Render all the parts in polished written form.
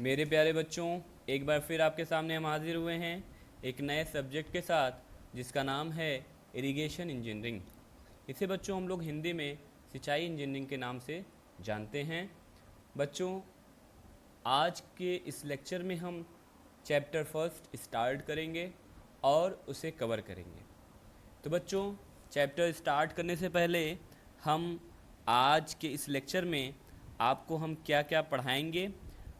मेरे प्यारे बच्चों, एक बार फिर आपके सामने हम हाजिर हुए हैं एक नए सब्जेक्ट के साथ जिसका नाम है इरिगेशन इंजीनियरिंग। इसे बच्चों हम लोग हिंदी में सिंचाई इंजीनियरिंग के नाम से जानते हैं। बच्चों, आज के इस लेक्चर में हम चैप्टर फर्स्ट स्टार्ट करेंगे और उसे कवर करेंगे। तो बच्चों, चैप्टर स्टार्ट करने से पहले हम आज के इस लेक्चर में आपको हम क्या क्या पढ़ाएंगे,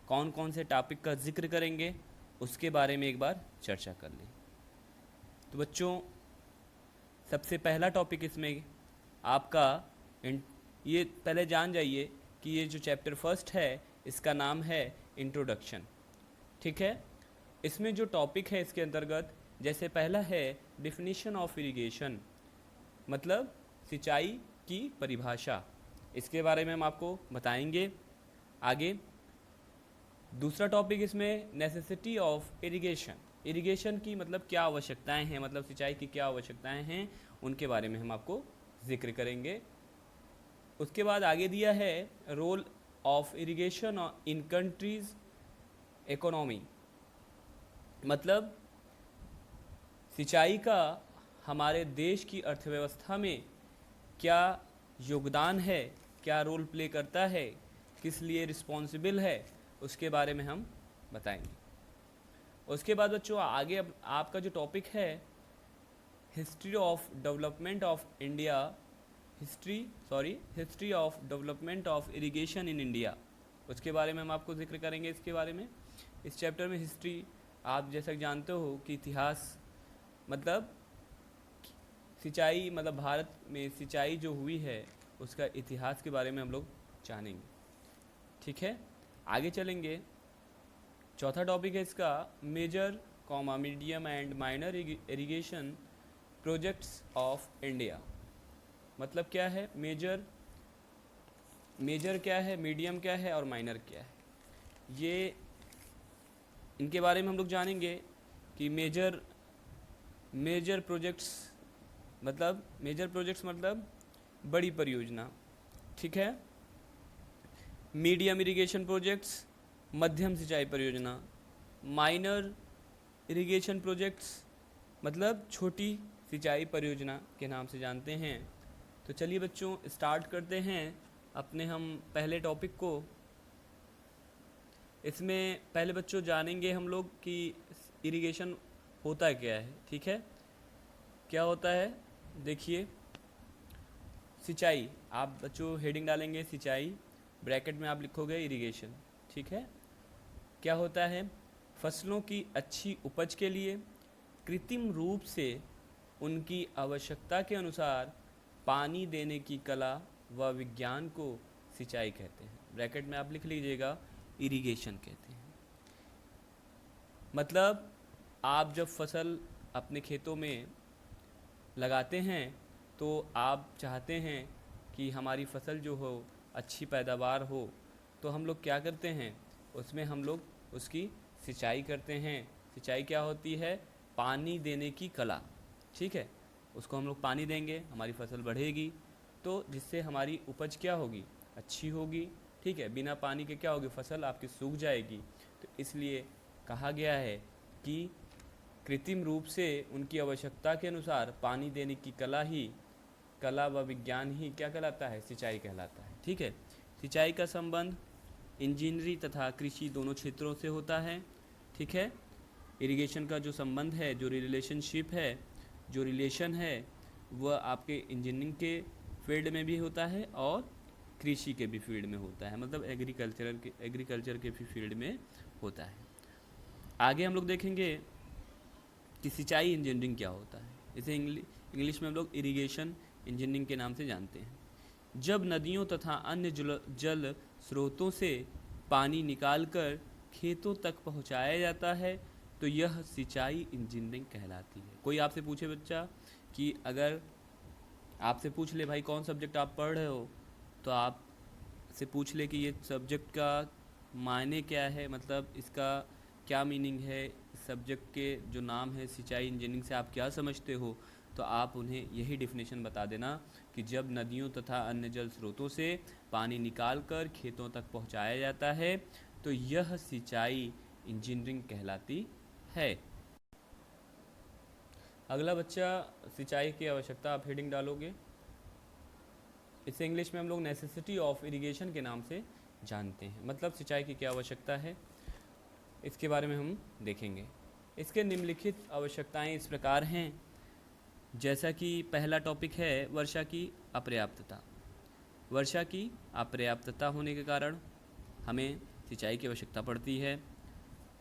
कौन कौन से टॉपिक का जिक्र करेंगे, उसके बारे में एक बार चर्चा कर लें। तो बच्चों, सबसे पहला टॉपिक इसमें आपका ये पहले जान जाइए कि ये जो चैप्टर फर्स्ट है इसका नाम है इंट्रोडक्शन। ठीक है। इसमें जो टॉपिक है इसके अंतर्गत जैसे पहला है डिफिनीशन ऑफ इरिगेशन, मतलब सिंचाई की परिभाषा, इसके बारे में हम आपको बताएंगे आगे। दूसरा टॉपिक इसमें नेसेसिटी ऑफ इरिगेशन, इरिगेशन की मतलब क्या आवश्यकताएं हैं, मतलब सिंचाई की क्या आवश्यकताएं हैं, उनके बारे में हम आपको जिक्र करेंगे। उसके बाद आगे दिया है role of irrigation in country's economy, मतलब सिंचाई का हमारे देश की अर्थव्यवस्था में क्या योगदान है, क्या रोल प्ले करता है, किस लिए रिस्पॉन्सिबल है, उसके बारे में हम बताएंगे। उसके बाद बच्चों आगे अब आपका जो टॉपिक है history of development of India, history of development of irrigation in India, उसके बारे में हम आपको जिक्र करेंगे। इसके बारे में इस चैप्टर में हिस्ट्री, आप जैसा जानते हो कि इतिहास, मतलब सिंचाई, मतलब भारत में सिंचाई जो हुई है उसका इतिहास के बारे में हम लोग जानेंगे। ठीक है, आगे चलेंगे। चौथा टॉपिक है इसका major comma medium and minor irrigation projects of India, मतलब क्या है मेजर, मेजर क्या है, मीडियम क्या है और माइनर क्या है, ये इनके बारे में हम लोग जानेंगे कि मेजर प्रोजेक्ट्स मतलब बड़ी परियोजना। ठीक है। मीडियम इरिगेशन प्रोजेक्ट्स मध्यम सिंचाई परियोजना, माइनर इरिगेशन प्रोजेक्ट्स मतलब छोटी सिंचाई परियोजना के नाम से जानते हैं। तो चलिए बच्चों स्टार्ट करते हैं अपने हम पहले टॉपिक को। इसमें पहले बच्चों जानेंगे हम लोग कि इरिगेशन होता क्या है। ठीक है, क्या होता है, देखिए सिंचाई, आप बच्चों हेडिंग डालेंगे सिंचाई, ब्रैकेट में आप लिखोगे इरिगेशन। ठीक है। क्या होता है, फसलों की अच्छी उपज के लिए कृत्रिम रूप से उनकी आवश्यकता के अनुसार पानी देने की कला व विज्ञान को सिंचाई कहते हैं। ब्रैकेट में आप लिख लीजिएगा इरिगेशन कहते हैं। मतलब आप जब फसल अपने खेतों में लगाते हैं तो आप चाहते हैं कि हमारी फसल जो हो अच्छी पैदावार हो, तो हम लोग क्या करते हैं, उसमें हम लोग उसकी सिंचाई करते हैं। सिंचाई क्या होती है, पानी देने की कला। ठीक है, उसको हम लोग पानी देंगे, हमारी फसल बढ़ेगी, तो जिससे हमारी उपज क्या होगी, अच्छी होगी। ठीक है, बिना पानी के क्या होगी, फसल आपकी सूख जाएगी। तो इसलिए कहा गया है कि कृत्रिम रूप से उनकी आवश्यकता के अनुसार पानी देने की कला व विज्ञान ही क्या कहलाता है, सिंचाई कहलाता है। ठीक है। सिंचाई का संबंध इंजीनियरिंग तथा कृषि दोनों क्षेत्रों से होता है। ठीक है। इरिगेशन का जो संबंध है, जो रिलेशनशिप है, जो रिलेशन है, वह आपके इंजीनियरिंग के फील्ड में भी होता है और कृषि के भी फील्ड में होता है, मतलब एग्रीकल्चर के भी फील्ड में होता है। आगे हम लोग देखेंगे कि सिंचाई इंजीनियरिंग क्या होता है। इसे इंग्लिश में हम लोग इरिगेशन इंजीनियरिंग के नाम से जानते हैं। जब नदियों तथा अन्य जल स्रोतों से पानी निकालकर खेतों तक पहुंचाया जाता है तो यह सिंचाई इंजीनियरिंग कहलाती है। कोई आपसे पूछे बच्चा कि अगर आपसे पूछ ले भाई कौन सब्जेक्ट आप पढ़ रहे हो, तो आप से पूछ ले कि ये सब्जेक्ट का मायने क्या है, मतलब इसका क्या मीनिंग है, सब्जेक्ट के जो नाम है सिंचाई इंजीनियरिंग से आप क्या समझते हो, तो आप उन्हें यही डिफिनेशन बता देना कि जब नदियों तथा अन्य जल स्रोतों से पानी निकालकर खेतों तक पहुंचाया जाता है तो यह सिंचाई इंजीनियरिंग कहलाती है। अगला बच्चा, सिंचाई की आवश्यकता, आप हेडिंग डालोगे। इसे इंग्लिश में हम लोग नेसेसिटी ऑफ इरिगेशन के नाम से जानते हैं, मतलब सिंचाई की क्या आवश्यकता है, इसके बारे में हम देखेंगे। इसके निम्नलिखित आवश्यकताएं इस प्रकार हैं, जैसा कि पहला टॉपिक है वर्षा की अपर्याप्तता। वर्षा की अपर्याप्तता होने के कारण हमें सिंचाई की आवश्यकता पड़ती है।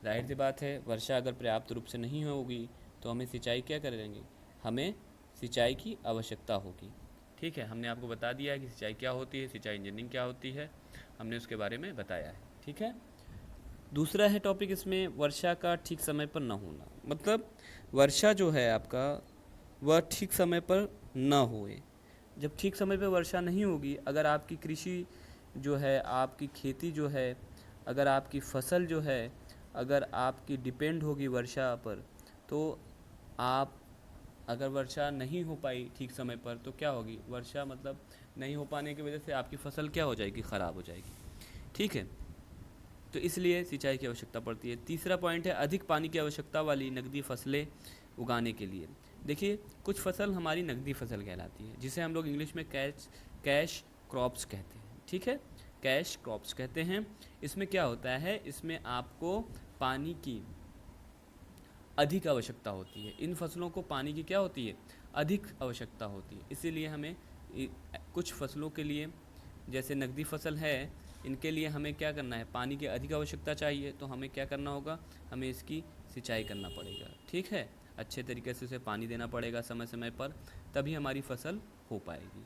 जाहिर सी बात है, वर्षा अगर पर्याप्त रूप से नहीं होगी तो हमें सिंचाई क्या करेंगे, हमें सिंचाई की आवश्यकता होगी। ठीक है, हमने आपको बता दिया है कि सिंचाई क्या होती है, सिंचाई इंजीनियरिंग क्या होती है, हमने उसके बारे में बताया है। ठीक है, दूसरा है टॉपिक इसमें वर्षा का ठीक समय पर न होना, मतलब वर्षा जो है आपका वह ठीक समय पर न होए। जब ठीक समय पर वर्षा नहीं होगी, अगर आपकी कृषि जो है, आपकी खेती जो है, अगर आपकी फसल जो है, अगर आपकी डिपेंड होगी वर्षा पर, तो आप अगर वर्षा नहीं हो पाई ठीक समय पर तो क्या होगी, वर्षा मतलब नहीं हो पाने की वजह से आपकी फसल क्या हो जाएगी, ख़राब हो जाएगी। ठीक है, तो इसलिए सिंचाई की आवश्यकता पड़ती है। तीसरा पॉइंट है अधिक पानी की आवश्यकता वाली नकदी फसलें उगाने के लिए। देखिए, कुछ फसल हमारी नकदी फसल कहलाती है, जिसे हम लोग इंग्लिश में कैश क्रॉप्स कहते हैं। ठीक है, कैश क्रॉप्स कहते हैं। इसमें क्या होता है, इसमें आपको पानी की अधिक आवश्यकता होती है। इन फसलों को पानी की क्या होती है, अधिक आवश्यकता होती है। इसीलिए हमें कुछ फसलों के लिए, जैसे नकदी फसल है, इनके लिए हमें क्या करना है, पानी की अधिक आवश्यकता चाहिए, तो हमें क्या करना होगा, हमें इसकी सिंचाई करना पड़ेगा। ठीक है, अच्छे तरीके से उसे पानी देना पड़ेगा समय समय पर, तभी हमारी फसल हो पाएगी,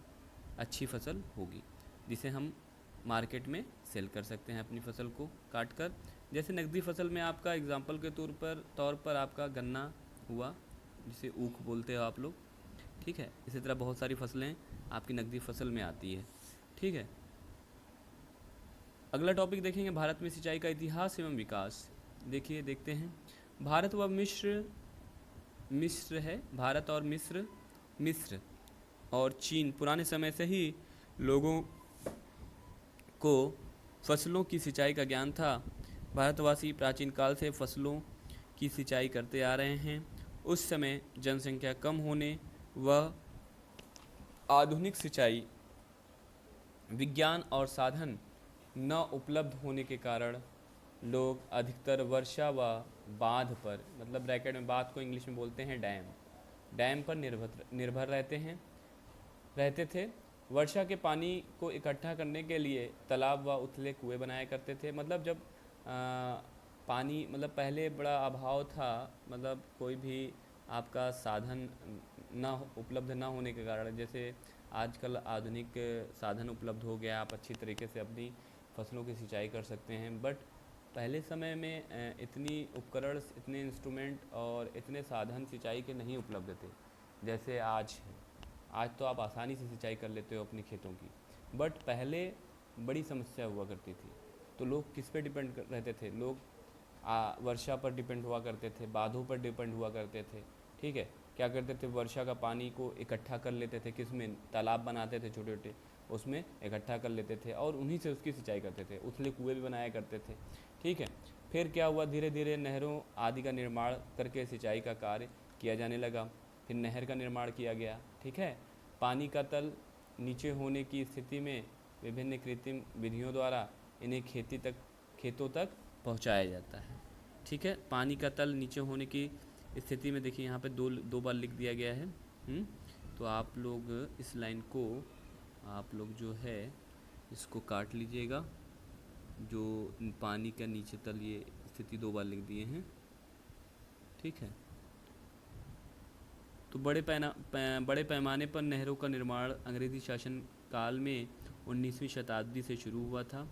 अच्छी फसल होगी, जिसे हम मार्केट में सेल कर सकते हैं अपनी फसल को काट कर। जैसे नकदी फसल में आपका एग्जांपल के तौर पर आपका गन्ना हुआ, जिसे ऊख बोलते हो आप लोग। ठीक है, इसी तरह बहुत सारी फसलें आपकी नकदी फसल में आती है। ठीक है, अगला टॉपिक देखेंगे भारत में सिंचाई का इतिहास एवं विकास। देखिए, देखते हैं। भारत व मिस्र है, भारत और मिस्र और चीन पुराने समय से ही लोगों को फसलों की सिंचाई का ज्ञान था। भारतवासी प्राचीन काल से फसलों की सिंचाई करते आ रहे हैं। उस समय जनसंख्या कम होने व आधुनिक सिंचाई विज्ञान और साधन न उपलब्ध होने के कारण लोग अधिकतर वर्षा व बांध पर, मतलब ब्रैकेट में बांध को इंग्लिश में बोलते हैं डैम पर निर्भर रहते थे। वर्षा के पानी को इकट्ठा करने के लिए तालाब व उथले कुएं बनाया करते थे। मतलब जब पानी, मतलब पहले बड़ा अभाव था, मतलब कोई भी आपका साधन उपलब्ध ना होने के कारण, जैसे आजकल आधुनिक साधन उपलब्ध हो गया, आप अच्छी तरीके से अपनी फसलों की सिंचाई कर सकते हैं। बट पहले समय में इतनी उपकरण, इतने इंस्ट्रूमेंट और इतने साधन सिंचाई के नहीं उपलब्ध थे जैसे आज है। आज तो आप आसानी से सिंचाई कर लेते हो अपनी खेतों की, बट पहले बड़ी समस्या हुआ करती थी। तो लोग किस पे डिपेंड रहते थे, लोग वर्षा पर डिपेंड हुआ करते थे, बांधों पर डिपेंड हुआ करते थे। ठीक है, क्या करते थे, वर्षा का पानी को इकट्ठा कर लेते थे, किसमें, तालाब बनाते थे छोटे छोटे, उसमें इकट्ठा कर लेते थे और उन्हीं से उसकी सिंचाई करते थे। उथले कुएँ भी बनाया करते थे। ठीक है, फिर क्या हुआ, धीरे धीरे नहरों आदि का निर्माण करके सिंचाई का कार्य किया जाने लगा। फिर नहर का निर्माण किया गया। ठीक है, पानी का तल नीचे होने की स्थिति में विभिन्न कृत्रिम विधियों द्वारा इन्हें खेतों तक पहुंचाया जाता है। ठीक है, पानी का तल नीचे होने की स्थिति में, देखिए यहाँ पे दो बार लिख दिया गया है। तो आप लोग इस लाइन को, आप लोग जो है इसको काट लीजिएगा, जो पानी का नीचे तल ये स्थिति 2 बार लिख दिए हैं। ठीक है, तो बड़े पैमाने पर नहरों का निर्माण अंग्रेज़ी शासन काल में 19वीं शताब्दी से शुरू हुआ था।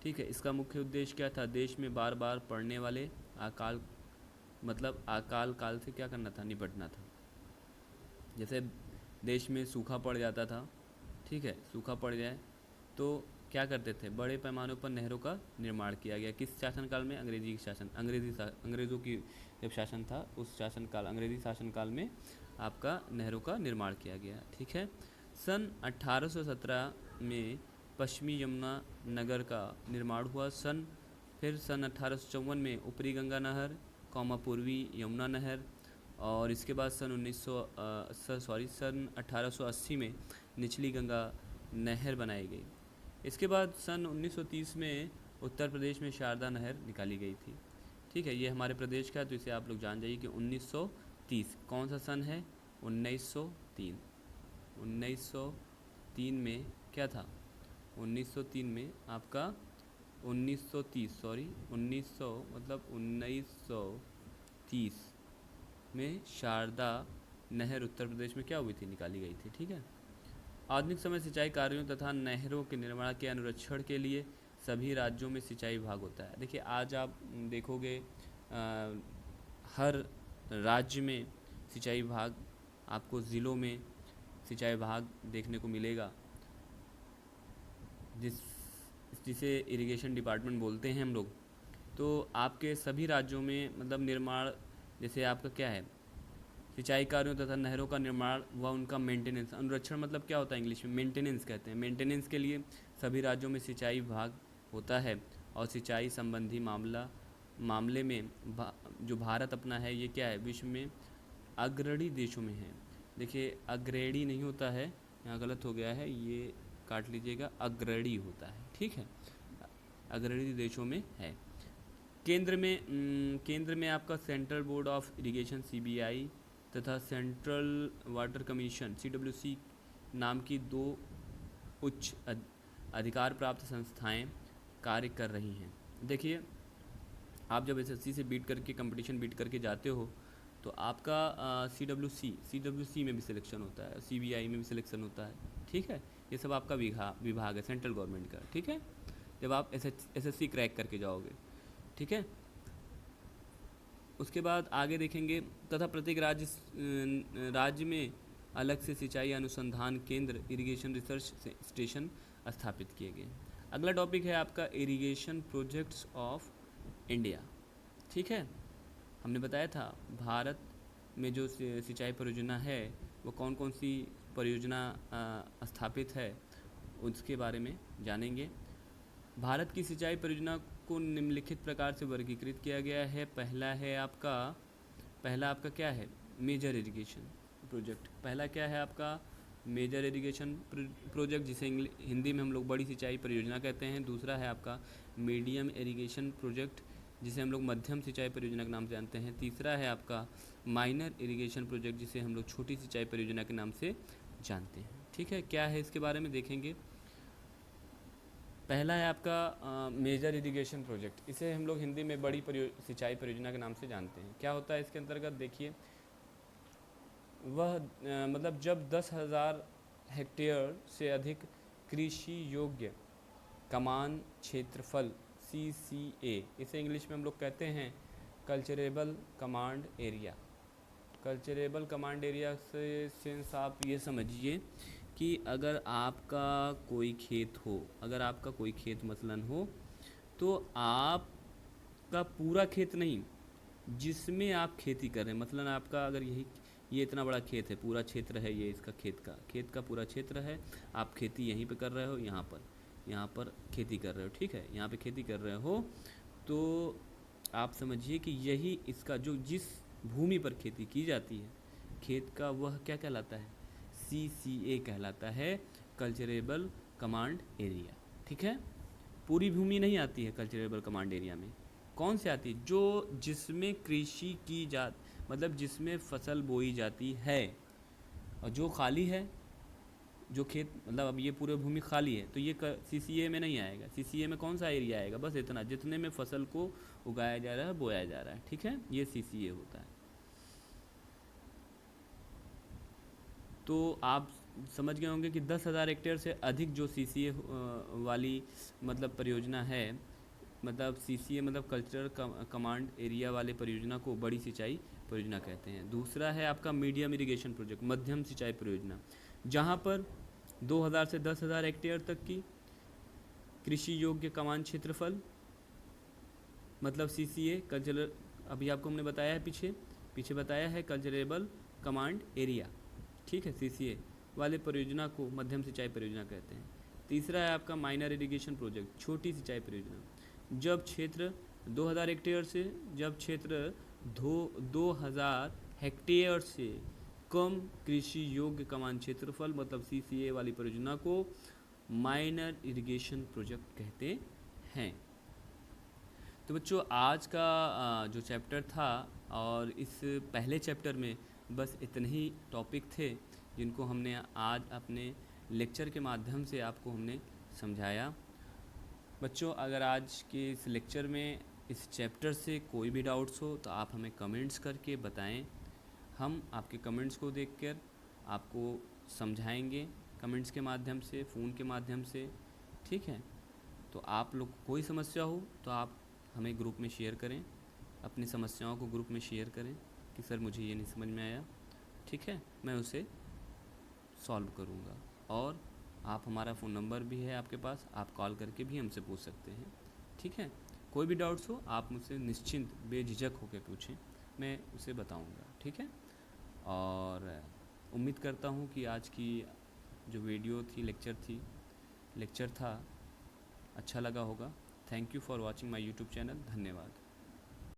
ठीक है, इसका मुख्य उद्देश्य क्या था, देश में बार बार पड़ने वाले अकाल काल से क्या करना था, निपटना था। जैसे देश में सूखा पड़ जाता था, ठीक है, सूखा पड़ जाए तो क्या करते थे, बड़े पैमानों पर नहरों का निर्माण किया गया। किस शासनकाल में, अंग्रेज़ों की जब शासन था, उस शासनकाल, अंग्रेज़ी शासनकाल में आपका नहरों का निर्माण किया गया। ठीक है, सन 1817 में पश्चिमी यमुना नगर का निर्माण हुआ। सन फिर सन 1854 में ऊपरी गंगा नहर, पूर्वी यमुना नहर, और इसके बाद सन 1880 में निचली गंगा नहर बनाई गई। इसके बाद सन 1930 में उत्तर प्रदेश में शारदा नहर निकाली गई थी। ठीक है, ये हमारे प्रदेश का है, तो इसे आप लोग जान जाइए कि 1930 कौन सा सन है? 1903। 1903 में क्या था? 1903 में आपका 1930 में शारदा नहर उत्तर प्रदेश में क्या हुई थी? निकाली गई थी। ठीक है। आधुनिक समय सिंचाई कार्यों तथा नहरों के निर्माण के अनुरक्षण के लिए सभी राज्यों में सिंचाई विभाग होता है। देखिए, आज आप देखोगे हर राज्य में सिंचाई विभाग, आपको ज़िलों में सिंचाई विभाग देखने को मिलेगा, जिसे इरिगेशन डिपार्टमेंट बोलते हैं हम लोग। तो आपके सभी राज्यों में मतलब निर्माण, जैसे आपका क्या है, सिंचाई कार्यों तथा नहरों का निर्माण व उनका मेंटेनेंस, अनुरक्षण मतलब क्या होता है? इंग्लिश में मेंटेनेंस कहते हैं। मेंटेनेंस के लिए सभी राज्यों में सिंचाई विभाग होता है। और सिंचाई संबंधी मामले में जो भारत अपना है, ये क्या है? विश्व में अग्रणी देशों में है। देखिए, अग्रणी नहीं होता है, यहाँ गलत हो गया है, ये काट लीजिएगा, अग्रणी होता है। ठीक है, अग्रणी देशों में है। केंद्र में आपका central board of irrigation CBI तथा सेंट्रल वाटर कमीशन CWC नाम की 2 उच्च अधिकार प्राप्त संस्थाएं कार्य कर रही हैं। देखिए, आप जब SSC से बीट करके कंपटीशन बीट करके जाते हो तो आपका CWC में भी सिलेक्शन होता है, CBI में भी सिलेक्शन होता है। ठीक है, ये सब आपका विभाग है सेंट्रल गवर्नमेंट का। ठीक है, जब आप SSC क्रैक करके जाओगे। ठीक है, उसके बाद आगे देखेंगे, तथा प्रत्येक राज्य में अलग से सिंचाई अनुसंधान केंद्र, इरिगेशन रिसर्च स्टेशन स्थापित किए गए। अगला टॉपिक है आपका इरिगेशन प्रोजेक्ट्स ऑफ इंडिया। ठीक है, हमने बताया था भारत में जो सिंचाई परियोजना है वो कौन कौन सी परियोजना स्थापित है, उसके बारे में जानेंगे। भारत की सिंचाई परियोजना को निम्नलिखित प्रकार से वर्गीकृत किया गया है। पहला आपका क्या है? Major irrigation project. पहला क्या है आपका? मेजर इरिगेशन प्रोजेक्ट, जिसे हिंदी में हम लोग बड़ी सिंचाई परियोजना कहते हैं। दूसरा है आपका मीडियम इरिगेशन प्रोजेक्ट, जिसे हम लोग मध्यम सिंचाई परियोजना के नाम से जानते हैं। तीसरा है आपका माइनर इरिगेशन प्रोजेक्ट, जिसे हम लोग छोटी सिंचाई परियोजना के नाम से जानते हैं। ठीक है, क्या है इसके बारे में देखेंगे। पहला है आपका मेजर इरिगेशन प्रोजेक्ट, इसे हम लोग हिंदी में बड़ी सिंचाई परियोजना के नाम से जानते हैं। क्या होता है इसके अंतर्गत? देखिए, वह मतलब जब 10,000 हेक्टेयर से अधिक कृषि योग्य कमान क्षेत्रफल CCA, इसे इंग्लिश में हम लोग कहते हैं culturable command area. Culturable command area से सेंस आप ये समझिए कि अगर आपका कोई खेत मसलन हो, तो आपका पूरा खेत नहीं, जिसमें आप खेती कर रहे हैं, मसलन आपका अगर ये इतना बड़ा खेत है, पूरा क्षेत्र है ये इसका खेत का पूरा क्षेत्र है, आप खेती यहीं पे कर रहे हो, यहाँ पर खेती कर रहे हो। ठीक है, यहाँ पे खेती कर रहे हो, तो आप समझिए कि यही इसका जिस भूमि पर खेती की जाती है, खेत का, वह क्या कहलाता है? CCA कहलाता है, कल्चरेबल कमांड एरिया। ठीक है, पूरी भूमि नहीं आती है कल्चरेबल कमांड एरिया में। कौन सी आती है? जिसमें कृषि की मतलब जिसमें फसल बोई जाती है, और जो खाली है, जो खेत, मतलब अब ये पूरी भूमि खाली है, तो ये CCA में नहीं आएगा। CCA में कौन सा एरिया आएगा? बस इतना, जितने में फसल को उगाया जा रहा है, बोया जा रहा है। ठीक है, ये CCA होता है। तो आप समझ गए होंगे कि 10,000 हेक्टेयर से अधिक जो CCA वाली मतलब परियोजना है, मतलब CCA मतलब कल्चरल कमांड एरिया वाले परियोजना को बड़ी सिंचाई परियोजना कहते हैं। दूसरा है आपका मीडियम इरिगेशन प्रोजेक्ट, मध्यम सिंचाई परियोजना, जहाँ पर 2,000 से 10,000 हेक्टेयर तक की कृषि योग्य कमान क्षेत्रफल, मतलब CCA कल्चरल, अभी आपको हमने बताया है, पीछे बताया है कल्चरेबल कमांड एरिया। ठीक है, CCA वाले परियोजना को मध्यम सिंचाई परियोजना कहते हैं। तीसरा है आपका माइनर इरिगेशन प्रोजेक्ट, छोटी सिंचाई परियोजना, जब क्षेत्र 2000 हेक्टेयर से जब क्षेत्र 2000 हेक्टेयर से कम कृषि योग्य कमान क्षेत्रफल मतलब CCA वाली परियोजना को माइनर इरिगेशन प्रोजेक्ट कहते हैं। तो बच्चों आज का जो चैप्टर था, और इस पहले चैप्टर में बस इतने ही टॉपिक थे जिनको हमने आज अपने लेक्चर के माध्यम से आपको हमने समझाया। बच्चों अगर आज के इस लेक्चर में इस चैप्टर से कोई भी डाउट्स हो तो आप हमें कमेंट्स करके बताएं। हम आपके कमेंट्स को देखकर आपको समझाएंगे कमेंट्स के माध्यम से, फ़ोन के माध्यम से, ठीक है। तो आप लोग को कोई समस्या हो तो आप हमें ग्रुप में शेयर करें, अपनी समस्याओं को ग्रुप में शेयर करें कि सर मुझे ये नहीं समझ में आया, ठीक है, मैं उसे सॉल्व करूँगा। और आप हमारा फ़ोन नंबर भी है आपके पास, आप कॉल करके भी हमसे पूछ सकते हैं, ठीक है। कोई भी डाउट्स हो आप मुझसे निश्चिंत बेझिझक होकर पूछें, मैं उसे बताऊँगा, ठीक है। और उम्मीद करता हूँ कि आज की जो वीडियो थी, लेक्चर था, अच्छा लगा होगा। Thank you for watching my YouTube channel. धन्यवाद।